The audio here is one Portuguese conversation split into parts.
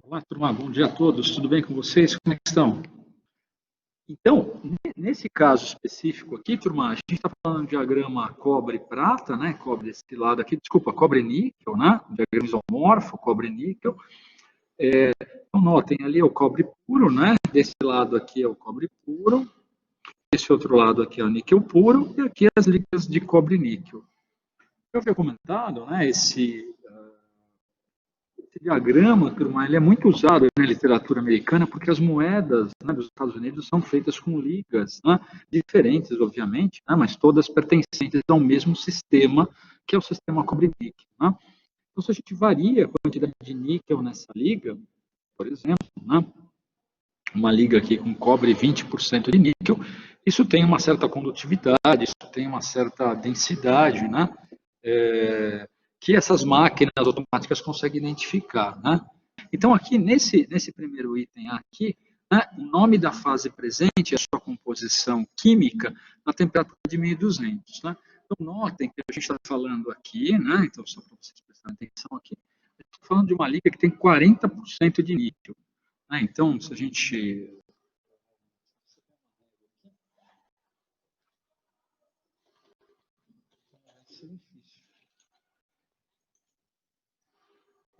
Olá, turma, bom dia a todos, tudo bem com vocês? Como é que estão? Então, nesse caso específico aqui, turma, a gente está falando de diagrama cobre-prata, né? Cobre desse lado aqui, desculpa, cobre-níquel, né? Diagrama isomorfo, cobre-níquel. Então, notem, ali é o cobre puro, né? Desse lado aqui é o cobre puro, desse outro lado aqui é o níquel puro, e aqui as ligas de cobre-níquel. Eu havia comentado, né? Esse diagrama, turma, ele é muito usado na literatura americana porque as moedas, né, dos Estados Unidos são feitas com ligas, né, diferentes, obviamente, né, mas todas pertencentes ao mesmo sistema, que é o sistema cobre-níquel. Né? Então, se a gente varia a quantidade de níquel nessa liga, por exemplo, né, uma liga aqui com cobre 20% de níquel, isso tem uma certa condutividade, isso tem uma certa densidade, né? Que essas máquinas automáticas conseguem identificar, né? Então, aqui nesse primeiro item aqui, né, o nome da fase presente é a sua composição química na temperatura de 1200. Né? Então, notem que a gente está falando aqui, né, então, só para vocês prestarem atenção aqui, a gente está falando de uma liga que tem 40% de níquel. Né? Então, se a gente...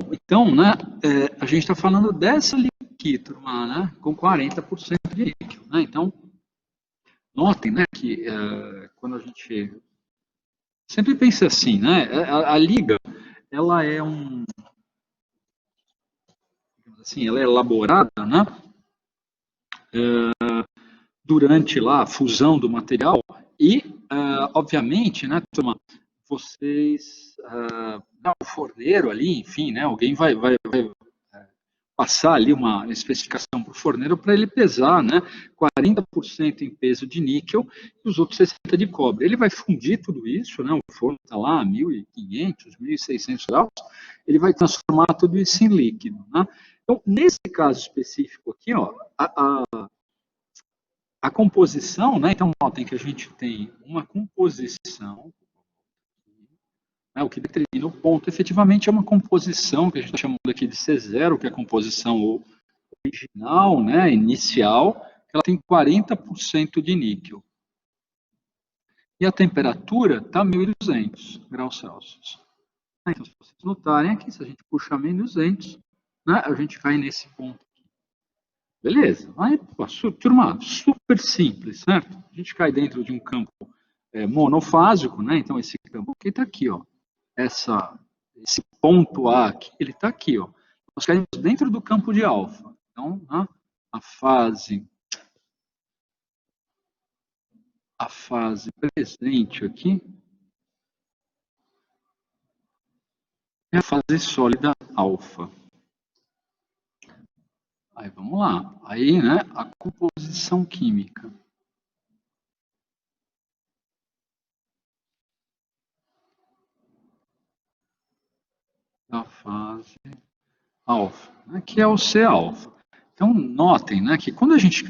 Então, né, a gente está falando dessa liga aqui, turma, né, com 40% de níquel. Né? Então, notem, né, que quando a gente sempre pensa assim, né, a liga, ela é assim, ela é elaborada, né, durante lá a fusão do material e, obviamente, né, turma, vocês, o forneiro ali, enfim, né, alguém vai passar ali uma especificação para o forneiro para ele pesar, né, 40% em peso de níquel e os outros 60% de cobre. Ele vai fundir tudo isso, né, o forno está lá a 1.500, 1.600 graus, ele vai transformar tudo isso em líquido. Né? Então, nesse caso específico aqui, ó, a composição, né, então notem que a gente tem uma composição, né, o que determina o ponto, efetivamente é uma composição que a gente está chamando aqui de C0, que é a composição original, né, inicial, ela tem 40% de níquel. E a temperatura está 1.200 graus Celsius. Então, se vocês notarem aqui, se a gente puxar 1.200, né, a gente cai nesse ponto aqui. Beleza? Aí, turma, super simples, certo? A gente cai dentro de um campo monofásico, né? Então, esse campo aqui está aqui, ó. Esse ponto A aqui, ele está aqui, ó. Nós caímos dentro do campo de alfa. Então, né, a fase presente aqui é a fase sólida alfa. Aí vamos lá. Aí, né, a composição química. Da fase alfa, né, que é o C alfa. Então, notem, né, que quando a gente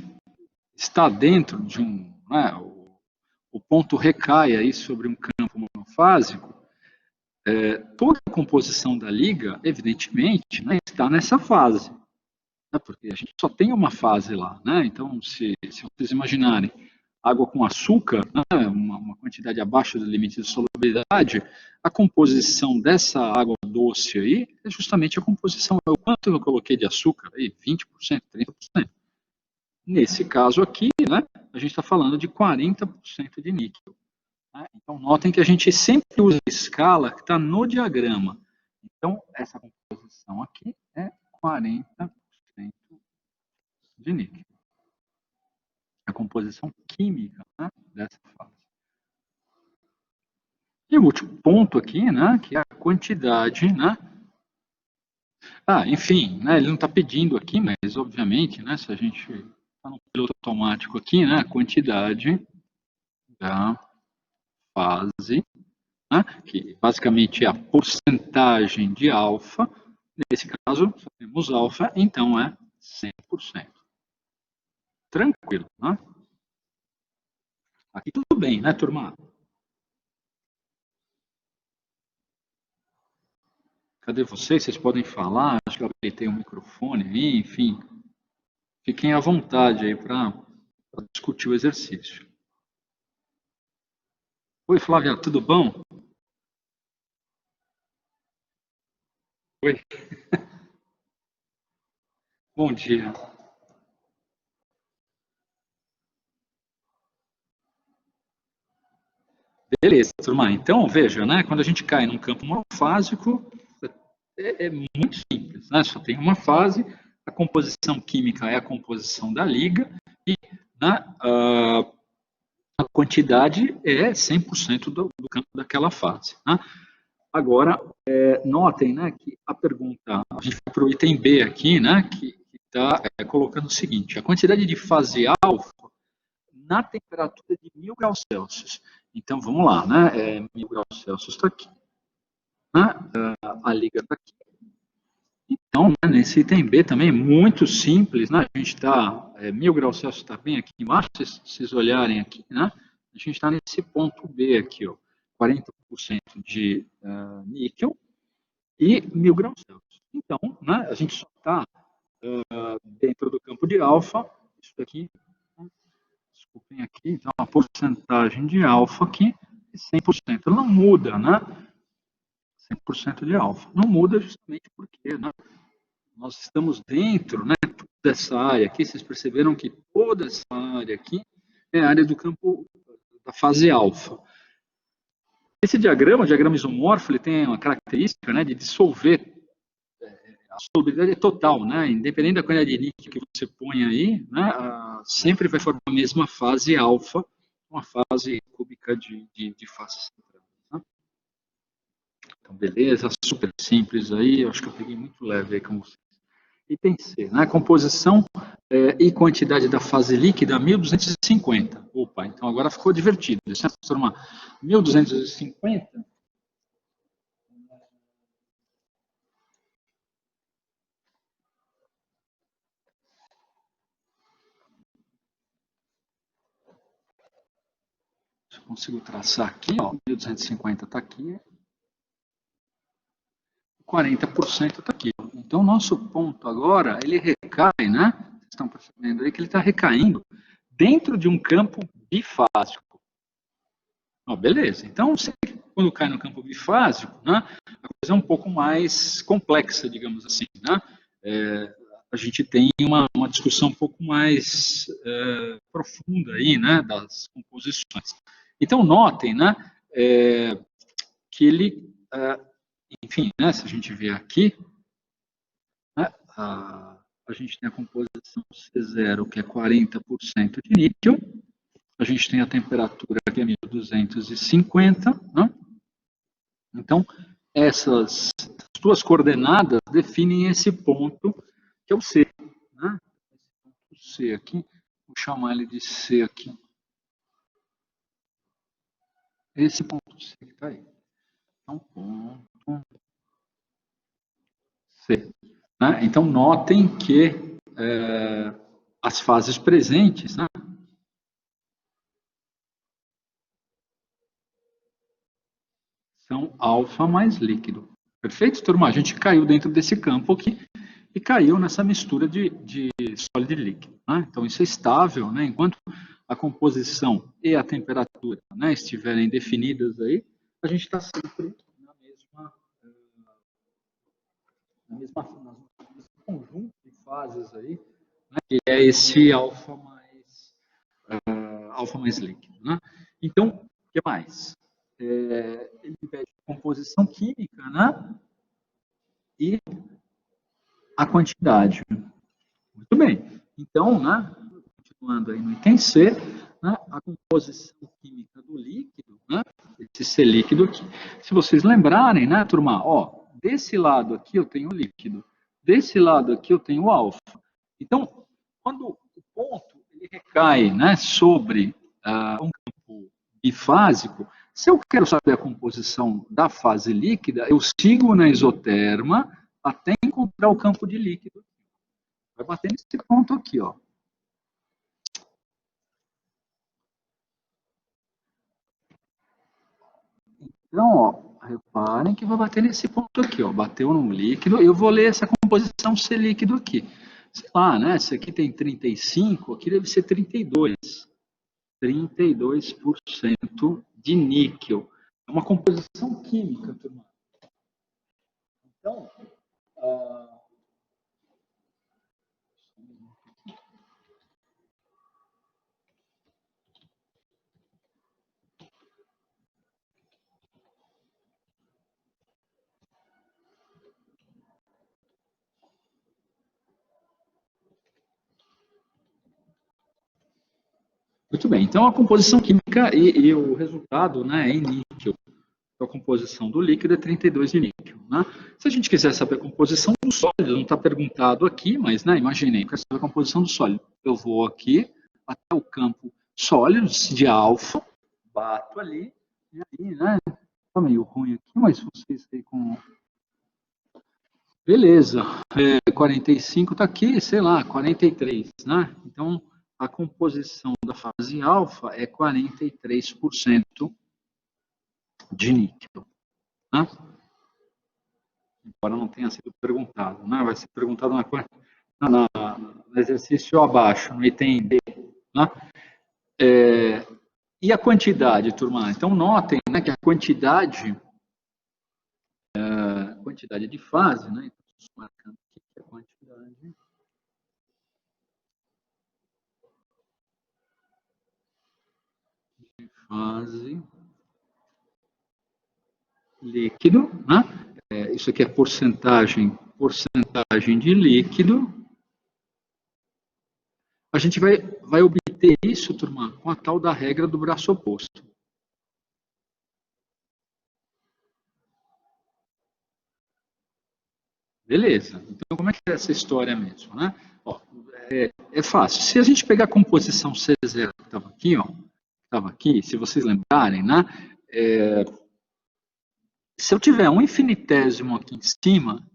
está dentro de né, o ponto recai aí sobre um campo monofásico, toda a composição da liga, evidentemente, né, está nessa fase, né, porque a gente só tem uma fase lá, né? Então, se vocês imaginarem água com açúcar, né, uma quantidade abaixo do limite de solubilidade, a composição dessa água doce aí é justamente a composição, é o quanto eu coloquei de açúcar, aí, 20%, 30%. Nesse caso aqui, né, a gente está falando de 40% de níquel. Né? Então, notem que a gente sempre usa a escala que está no diagrama. Então, essa composição aqui é 40% de níquel. A composição química, né, dessa fase. E o último ponto aqui, né, que é a quantidade, né? Enfim, né, ele não está pedindo aqui, mas obviamente, né, se a gente está no piloto automático aqui, né, a quantidade da fase, né, que basicamente é a porcentagem de alfa, nesse caso, temos alfa, então é 100%. Tranquilo, né? Aqui tudo bem, né, turma? Cadê vocês? Vocês podem falar? Acho que eu habilitei o microfone aí, enfim. Fiquem à vontade aí para discutir o exercício. Oi, Flávia, tudo bom? Oi, bom dia. Beleza, turma. Então, veja, né? Quando a gente cai num campo monofásico, é muito simples, né? Só tem uma fase, a composição química é a composição da liga e, né, a quantidade é 100% do campo daquela fase, né? Agora, notem, né, que a pergunta, a gente vai para o item B aqui, né, que está colocando o seguinte: a quantidade de fase alfa na temperatura de 1000 graus Celsius. Então, vamos lá, né? 1000 graus Celsius está aqui, né? A liga está aqui. Então, né, nesse item B também, muito simples, né? A gente está, 1000 graus Celsius está bem aqui embaixo, se vocês olharem aqui, né? A gente está nesse ponto B aqui, ó, 40% de níquel e 1000 graus Celsius. Então, né, a gente só está dentro do campo de alfa, isso daqui, desculpem aqui, então a porcentagem de alfa aqui é 100%. Ela não muda, né? 100% de alfa. Não muda justamente porque, né, nós estamos dentro, né, dessa área aqui. Vocês perceberam que toda essa área aqui é a área do campo da fase alfa. Esse diagrama, o diagrama isomorfo, ele tem uma característica, né, de dissolver. A solubilidade é total, né? Independente da quantidade de níquel que você põe aí, né, sempre vai formar a mesma fase alfa, uma fase cúbica de faces centrais. Né? Então, beleza, super simples aí, eu acho que eu peguei muito leve aí com vocês. Item C, né? Composição e quantidade da fase líquida, 1250. Opa, então agora ficou divertido. Deixa eu transformar 1250. Se eu consigo traçar aqui, ó, 1250 está aqui, 40% está aqui. Então, o nosso ponto agora, ele recai, né? Vocês estão percebendo aí que ele está recaindo dentro de um campo bifásico. Oh, beleza. Então, quando cai no campo bifásico, né, a coisa é um pouco mais complexa, digamos assim. Né? A gente tem uma discussão um pouco mais profunda aí, né, das composições. Então, notem, né, que ele, enfim, né, se a gente ver aqui, né, a gente tem a composição C0, que é 40% de níquel, a gente tem a temperatura, que é 1250, né? Então, essas duas coordenadas definem esse ponto, que é o C. Né? O C aqui, vou chamar ele de C aqui. Esse ponto C que está aí. Então, ponto C. Né? Então, notem que as fases presentes, né, são alfa mais líquido. Perfeito, turma? A gente caiu dentro desse campo aqui e caiu nessa mistura de sólido e líquido. Né? Então, isso é estável, né? Enquanto a composição e a temperatura, né, estiverem definidas aí, a gente está sempre no mesmo conjunto de fases aí, né, que é esse alfa mais líquido. Né? Então, o que mais? Ele pede composição química, né? E a quantidade. Muito bem. Então, né, continuando aí no item C, né, a composição química do líquido, né, esse C líquido aqui. Se vocês lembrarem, né, turma, ó, desse lado aqui eu tenho líquido, desse lado aqui eu tenho alfa. Então, quando o ponto ele recai, né, sobre um campo bifásico, se eu quero saber a composição da fase líquida, eu sigo na isoterma até encontrar o campo de líquido. Vai bater nesse ponto aqui, ó. Então, ó, reparem que vai bater nesse ponto aqui, ó, bateu no líquido, eu vou ler essa composição C líquido aqui. Sei lá, né, esse aqui tem 35, aqui deve ser 32. 32% de níquel. É uma composição química, turma. Então, muito bem. Então, a composição química e o resultado, né, é em níquel. Então, a composição do líquido é 32 de níquel. Né? Se a gente quiser saber a composição do sólido, não está perguntado aqui, mas, né, imaginei, eu quero saber a composição do sólido. Eu vou aqui até o campo sólido de alfa, bato ali, e aí, né, tá meio ruim aqui, mas vocês aí com... Beleza, 45 está aqui, sei lá, 43, né? Então, a composição da fase alfa é 43% de níquel. Né? Embora não tenha sido perguntado, né? Vai ser perguntado no exercício abaixo, no item D. Né? E a quantidade, turma? Então, notem, né, que a quantidade de fase, né? Então, estou marcando aqui que a quantidade de fase líquido, né? Isso aqui é porcentagem de líquido. A gente vai obter isso, turma, com a tal da regra do braço oposto. Beleza. Então, como é que é essa história mesmo, né? Ó, é fácil. Se a gente pegar a composição C0 que estava aqui, ó, se vocês lembrarem, né? Se eu tiver um infinitésimo aqui em cima,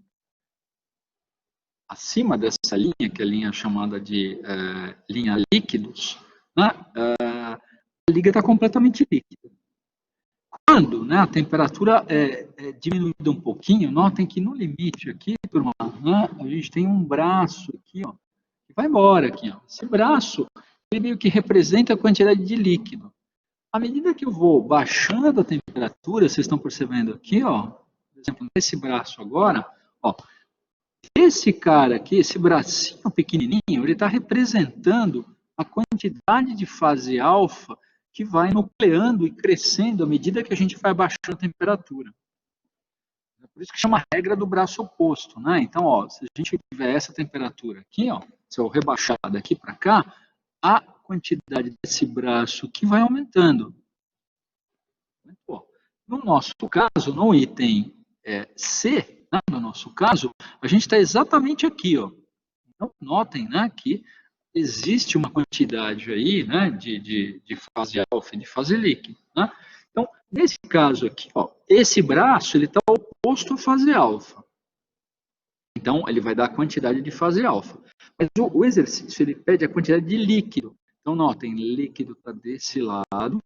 acima dessa linha, que é a linha chamada de linha líquidos, né? A liga está completamente líquida. Quando, né, a temperatura é diminuída um pouquinho, notem que no limite aqui, turma, né, a gente tem um braço aqui, ó, que vai embora aqui, ó. Esse braço, ele meio que representa a quantidade de líquido. À medida que eu vou baixando a temperatura, vocês estão percebendo aqui, ó, por exemplo, nesse braço agora, ó, esse cara aqui, esse bracinho pequenininho, ele está representando a quantidade de fase alfa que vai nucleando e crescendo à medida que a gente vai baixando a temperatura. É por isso que chama regra do braço oposto, né? Então, ó, se a gente tiver essa temperatura aqui, ó, se eu rebaixar daqui para cá, a quantidade desse braço aqui vai aumentando. Pô, no nosso caso, no item C, né, no nosso caso, a gente está exatamente aqui, ó. Então, notem, né, que existe uma quantidade aí, né, de fase alfa e de fase líquida, né? Então, nesse caso aqui, ó, esse braço ele está oposto à fase alfa. Então, ele vai dar a quantidade de fase alfa. Mas o exercício ele pede a quantidade de líquido. Então, notem, líquido está desse lado.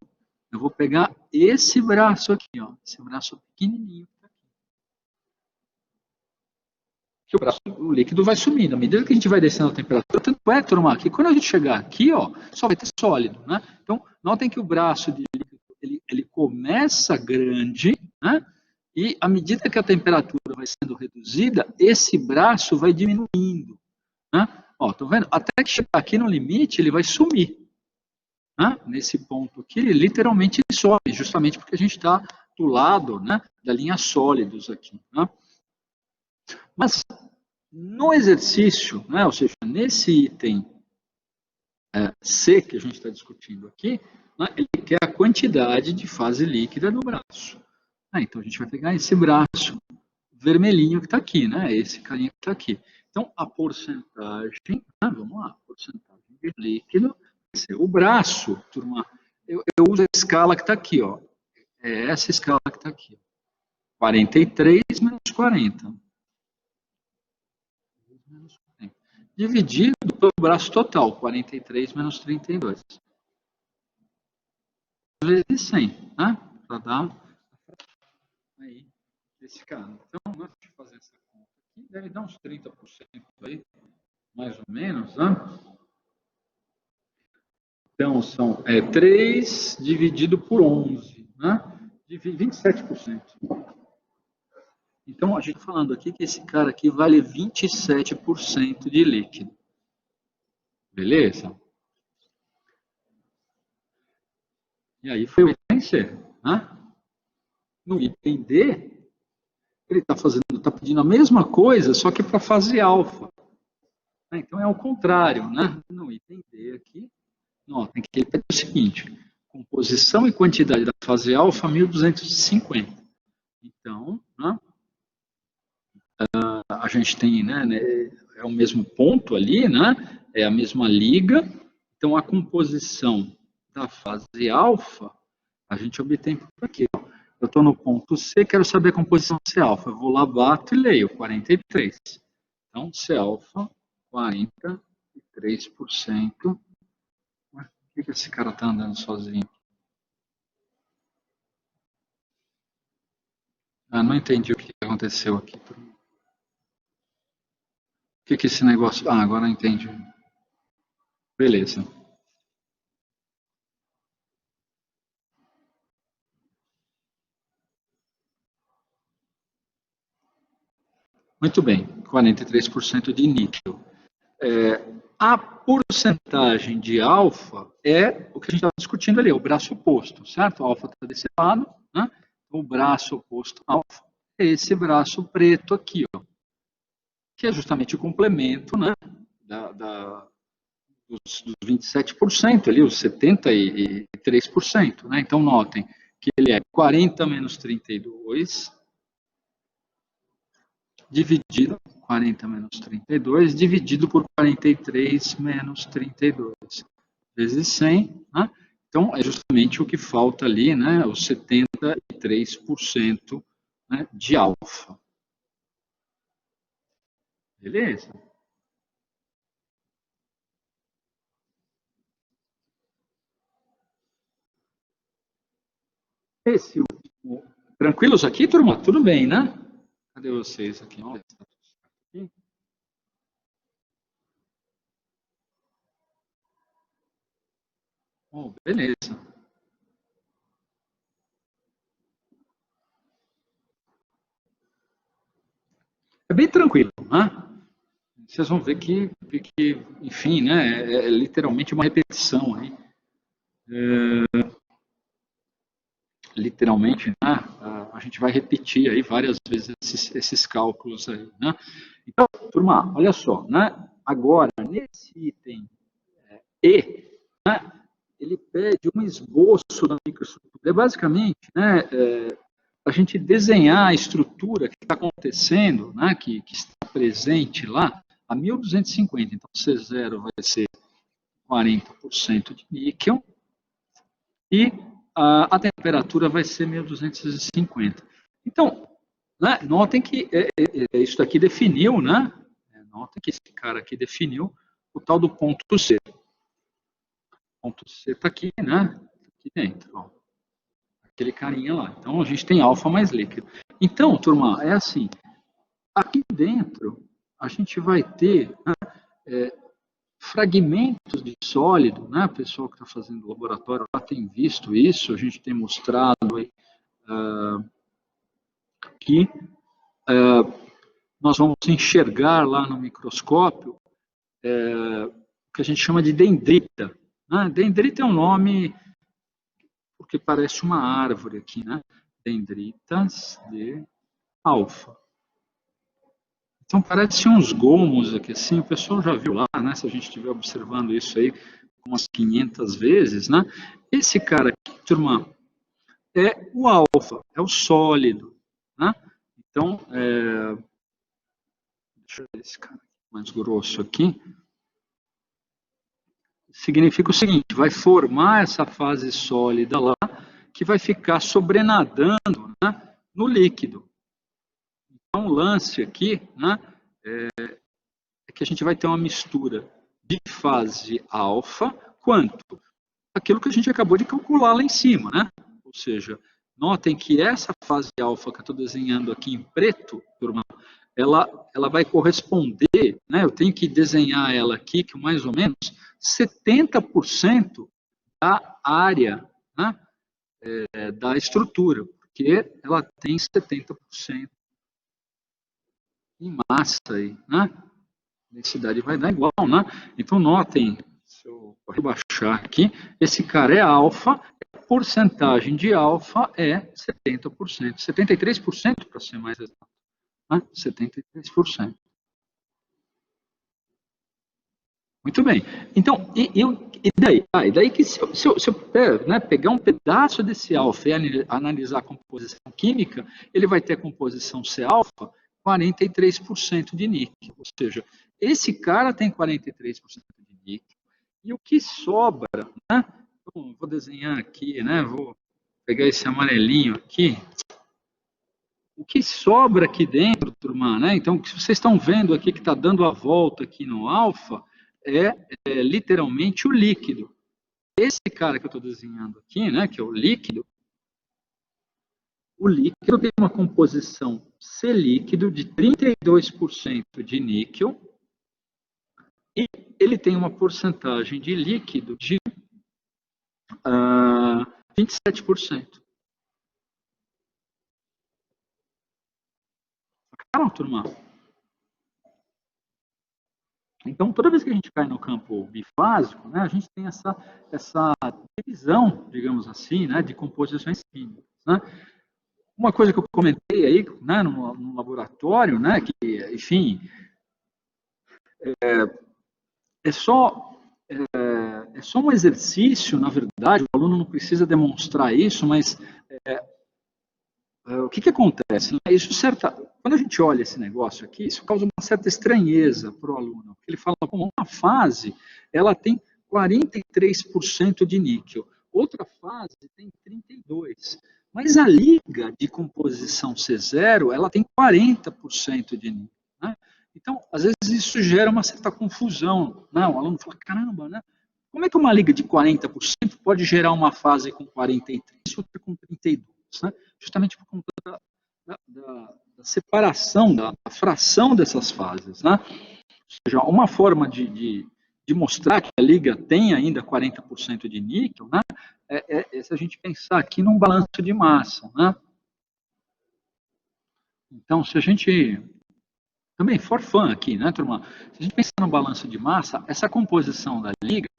Eu vou pegar esse braço aqui, ó, esse braço pequenininho. Que o líquido vai sumindo. À medida que a gente vai descendo a temperatura, tanto é, turma, que quando a gente chegar aqui, ó, só vai ter sólido, né? Então, notem que o braço de líquido, ele começa grande, né? E à medida que a temperatura vai sendo reduzida, esse braço vai diminuindo, né? Ó, estão vendo? Até que chegar aqui no limite, ele vai sumir. Né? Nesse ponto aqui, ele literalmente sobe, justamente porque a gente está do lado, né, da linha sólidos aqui. Né? Mas no exercício, né, ou seja, nesse item C que a gente está discutindo aqui, né, ele quer a quantidade de fase líquida no braço. Então a gente vai pegar esse braço vermelhinho que está aqui, né, esse carinha que está aqui. Então a porcentagem, vamos lá, porcentagem de líquido, o braço, turma, eu uso a escala que está aqui, ó. É essa escala que está aqui. 43 menos 40. Dividido pelo braço total, 43 menos 32. Vezes 100, né? Para dar aí desse cara. Então, nós vamos fazer essa conta aqui, deve dar uns 30% aí, mais ou menos, né? Então, são 3 dividido por 11, né? 27%. Então, a gente está falando aqui que esse cara aqui vale 27% de líquido. Beleza? E aí foi o item C. Né? No item D, ele está pedindo a mesma coisa, só que para fase alfa. Então, é o contrário. Né? No item D aqui, notem que ele pede o seguinte: composição e quantidade da fase alfa, 1250. Então, né? A gente tem, né, é o mesmo ponto ali, né, é a mesma liga, então a composição da fase alfa, a gente obtém por aqui. Ó. Eu estou no ponto C, quero saber a composição C alfa, eu vou lá, bato e leio, 43. Então, C alfa, 43%. Por que esse cara está andando sozinho? Não entendi o que aconteceu aqui. O que esse negócio... agora eu entendi. Beleza. Muito bem, 43% de níquel. A porcentagem de alfa é o que a gente estava discutindo ali, o braço oposto, certo? O alfa está desse lado, né? O braço oposto alfa é esse braço preto aqui, ó, que é justamente o complemento, né, dos 27% ali, os 73%. Né? Então, notem que ele é 40 menos 32 dividido 40 menos 32, dividido por 43 menos 32, vezes 100, né? Então, é justamente o que falta ali, né? Os 73%, né, de alfa. Beleza? Esse, tranquilos aqui, turma? Tudo bem, né? Cadê vocês aqui? Olha, está tudo certo aqui. Oh, beleza. É bem tranquilo, né? Vocês vão ver que enfim, né, é literalmente uma repetição aí. Literalmente, né, a gente vai repetir aí várias vezes esses cálculos aí, né? Então, turma, olha só, né? Agora, nesse item E, né, ele pede um esboço da microestrutura. É basicamente, né, a gente desenhar a estrutura que está acontecendo, né, que está presente lá, a 1250. Então, C0 vai ser 40% de níquel e a temperatura vai ser 1250. Então, né, notem que isso aqui definiu, né? Notem que esse cara aqui definiu o tal do ponto C. O ponto C está aqui, né? Aqui dentro, ó. Aquele carinha lá. Então, a gente tem alfa mais líquido. Então, turma, é assim, aqui dentro, a gente vai ter, né, fragmentos de sólido, né? O pessoal que está fazendo laboratório já tem visto isso, a gente tem mostrado aí, que nós vamos enxergar lá no microscópio o que a gente chama de dendrita. Né? Dendrita é um nome porque parece uma árvore aqui, né? Dendritas de alfa. Então parece uns gomos aqui, assim, o pessoal já viu lá, né? Se a gente estiver observando isso aí umas 500 vezes, né? Esse cara aqui, turma, é o alfa, é o sólido, né? Então, deixa eu ver esse cara mais grosso aqui. Significa o seguinte, vai formar essa fase sólida lá, que vai ficar sobrenadando, né, no líquido. Então, o lance aqui, né, é que a gente vai ter uma mistura de fase alfa, quanto? Aquilo que a gente acabou de calcular lá em cima, né? Ou seja, Notem que essa fase alfa que eu estou desenhando aqui em preto, turma, ela vai corresponder, né, eu tenho que desenhar ela aqui, que mais ou menos 70% da área, né, da estrutura, porque ela tem 70% em massa aí, né? A densidade vai dar igual, né? Então, notem, se eu rebaixar aqui, esse cara é alfa, a porcentagem de alfa é 70%, 73% para ser mais exato, né? 73%. Muito bem. Então, e daí? E daí que se eu né, pegar um pedaço desse alfa e analisar a composição química, ele vai ter a composição C-alfa 43% de níquel. Ou seja, esse cara tem 43% de níquel. E o que sobra, né? Então, vou desenhar aqui, né? Vou pegar esse amarelinho aqui. O que sobra aqui dentro, turma, né? Então, o que vocês estão vendo aqui que está dando a volta aqui no alfa é literalmente o líquido. Esse cara que eu estou desenhando aqui, né, que é o líquido tem uma composição C líquido de 32% de níquel e ele tem uma porcentagem de líquido de 27%. Claro, turma? Então, toda vez que a gente cai no campo bifásico, né, a gente tem essa divisão, digamos assim, né, de composições químicas. Né? Uma coisa que eu comentei aí, né, no laboratório, né, que, enfim, é só um exercício, na verdade, o aluno não precisa demonstrar isso, mas o que acontece? Isso quando a gente olha esse negócio aqui, isso causa uma certa estranheza para o aluno. Ele fala, como uma fase, ela tem 43% de níquel, outra fase tem 32%. Mas a liga de composição C0, ela tem 40% de níquel. Né? Então, às vezes isso gera uma certa confusão. Né? O aluno fala, caramba, né? Como é que uma liga de 40% pode gerar uma fase com 43% e outra com 32%? Né? Justamente por conta da separação, da fração dessas fases. Né? Ou seja, uma forma de mostrar que a liga tem ainda 40% de níquel, né, é se a gente pensar aqui num balanço de massa. Né? Então, se a gente... Também, for fun aqui, né, turma? Se a gente pensar no balanço de massa, essa composição da liga,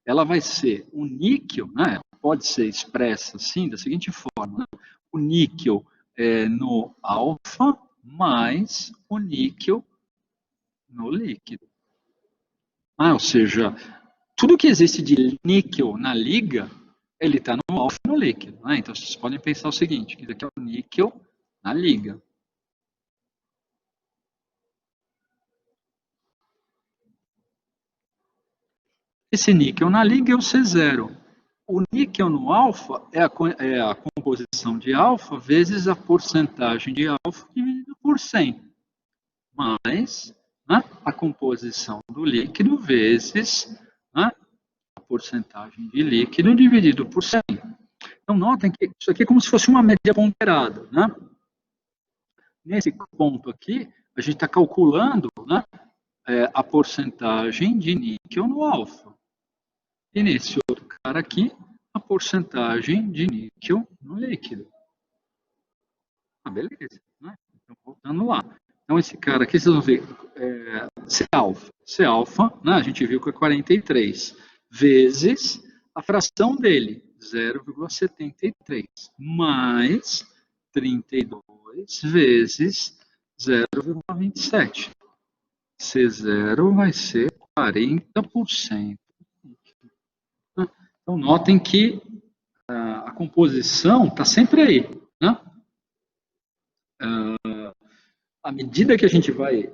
ela vai ser o níquel, né, pode ser expressa assim, da seguinte forma, né? O níquel no alfa mais o níquel no líquido. Ou seja, tudo que existe de níquel na liga, ele está no alfa e no líquido. Né? Então, vocês podem pensar o seguinte, que isso aqui é o níquel na liga. Esse níquel na liga é o C0. O níquel no alfa é a composição de alfa vezes a porcentagem de alfa dividido por 100. Mais, né, a composição do líquido vezes, né, a porcentagem de líquido dividido por 100. Então, notem que isso aqui é como se fosse uma média ponderada. Né? Nesse ponto aqui, a gente está calculando, né, a porcentagem de níquel no alfa. E nesse outro cara aqui, a porcentagem de níquel no líquido. Beleza. Né? Então, voltando lá. Então, esse cara aqui, vocês vão ver, C-alfa. C-alfa, né, a gente viu que é 43, vezes a fração dele, 0,73, mais 32 vezes 0,27. C0 vai ser 40%. Então, notem que a composição está sempre aí. Né? À medida que a gente vai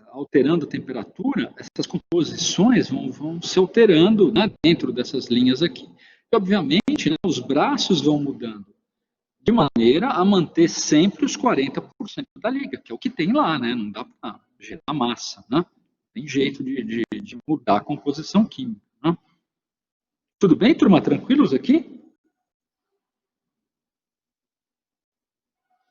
alterando a temperatura, essas composições vão se alterando, né, dentro dessas linhas aqui. E, obviamente, né, os braços vão mudando, de maneira a manter sempre os 40% da liga, que é o que tem lá, né? Não dá para gerar massa, né? Tem jeito de mudar a composição química. Né? Tudo bem, turma? Tranquilos aqui?